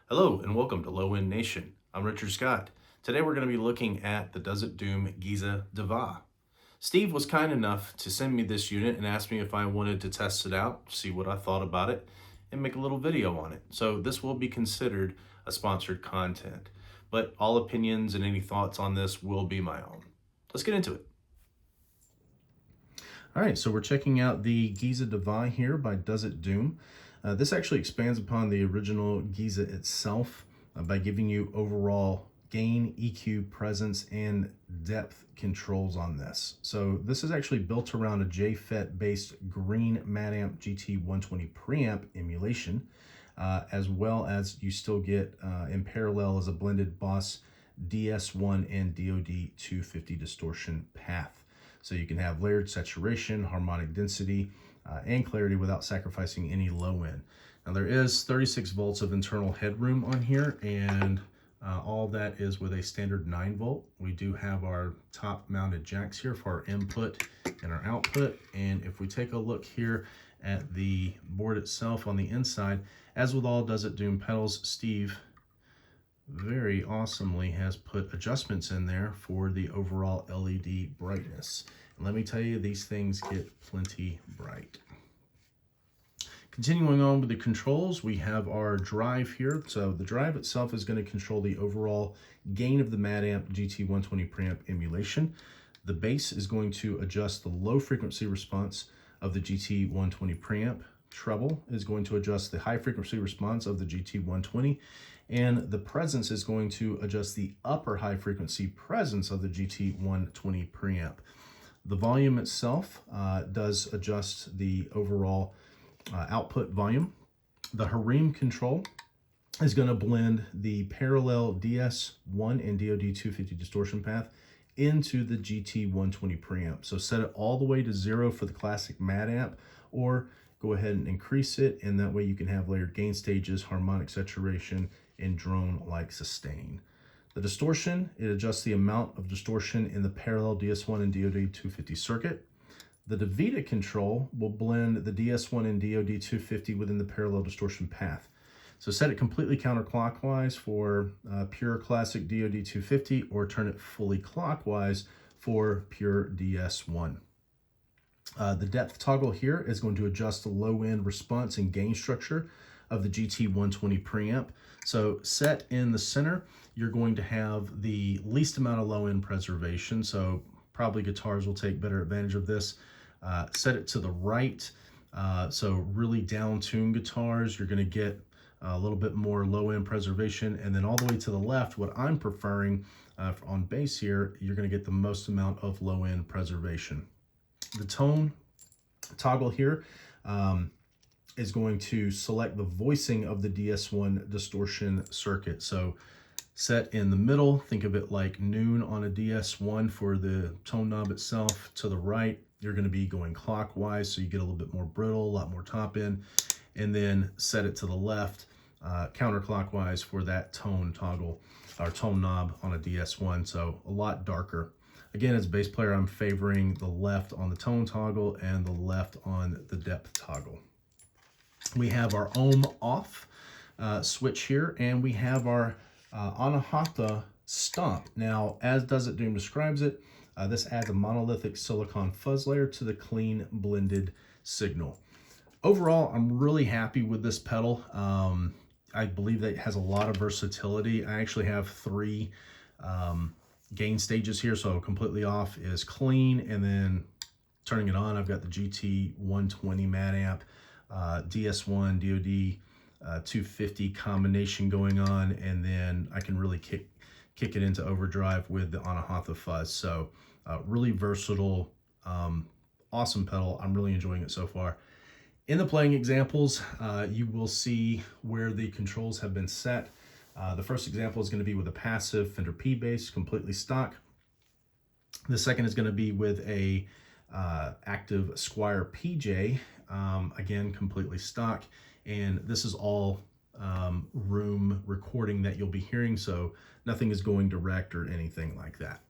Hello and welcome to Low End Nation. I'm Richard Scott. Today we're going to be looking at the Does It Doom Giza Dva. Steve was kind enough to send me this unit and asked me if I wanted to test it out, see what I thought about it, and make a little video on it. So this will be considered a sponsored content, but all opinions and any thoughts on this will be my own. Let's get into it. All right, so we're checking out the Giza Dva here by Does It Doom. This actually expands upon the original Giza itself by giving you overall gain, EQ, presence, and depth controls on this. So this is actually built around a JFET-based Green Matamp GT120 preamp emulation, as well as you still get in parallel as a blended Boss DS1 and DoD 250 distortion path. So you can have layered saturation, harmonic density, and clarity without sacrificing any low end. Now there is 36 volts of internal headroom on here, and all that is with a standard 9 volt. We do have our top mounted jacks here for our input and our output. And if we take a look here at the board itself on the inside, as with all Does It Doom pedals, Steve very awesomely has put adjustments in there for the overall LED brightness. And let me tell you, these things get plenty bright. Continuing on with the controls, we have our drive here. So the drive itself is going to control the overall gain of the Matamp GT120 preamp emulation. The bass is going to adjust the low frequency response of the GT120 preamp. Treble is going to adjust the high frequency response of the GT120. And the presence is going to adjust the upper high frequency presence of the GT120 preamp. The volume itself does adjust the overall output volume. The harmonic control is going to blend the parallel DS1 and DoD 250 distortion path into the GT120 preamp. So set it all the way to 0 for the classic Matamp, or go ahead and increase it, and that way you can have layered gain stages, harmonic saturation, and drone-like sustain. The distortion, it adjusts the amount of distortion in the parallel DS1 and DoD 250 circuit. The DeVita control will blend the DS1 and DoD 250 within the parallel distortion path. So set it completely counterclockwise for pure classic DoD 250, or turn it fully clockwise for pure DS1. The depth toggle here is going to adjust the low end response and gain structure of the GT120 preamp. So set in the center, you're going to have the least amount of low end preservation. So probably guitars will take better advantage of this. Set it to the right. So really down tuned guitars, you're going to get a little bit more low end preservation. And then all the way to the left, what I'm preferring on bass here, you're going to get the most amount of low end preservation. The tone toggle here is going to select the voicing of the DS1 distortion circuit. So set in the middle, think of it like noon on a DS1 for the tone knob itself. To the right, you're going to be going clockwise, so you get a little bit more brittle, a lot more top end. And then set it to the left, counterclockwise for that tone toggle or tone knob on a DS1, so a lot darker. Again, as a bass player, I'm favoring the left on the tone toggle and the left on the depth toggle. We have our ohm off switch here, and we have our Anahata Stomp. Now, as Does It Doom describes it, this adds a monolithic silicon fuzz layer to the clean blended signal. Overall, I'm really happy with this pedal. I believe that it has a lot of versatility. I actually have 3 gain stages here, so completely off is clean, and then turning it on, I've got the GT120 Matamp, DS1, DoD 250 combination going on, and then I can really kick it into overdrive with the Anahata fuzz. So really versatile, awesome pedal. I'm really enjoying it so far. In the playing examples, you will see where the controls have been set. The first example is going to be with a passive Fender P bass, completely stock. The second is going to be with a active Squire PJ, again, completely stock. And this is all room recording that you'll be hearing, so nothing is going direct or anything like that.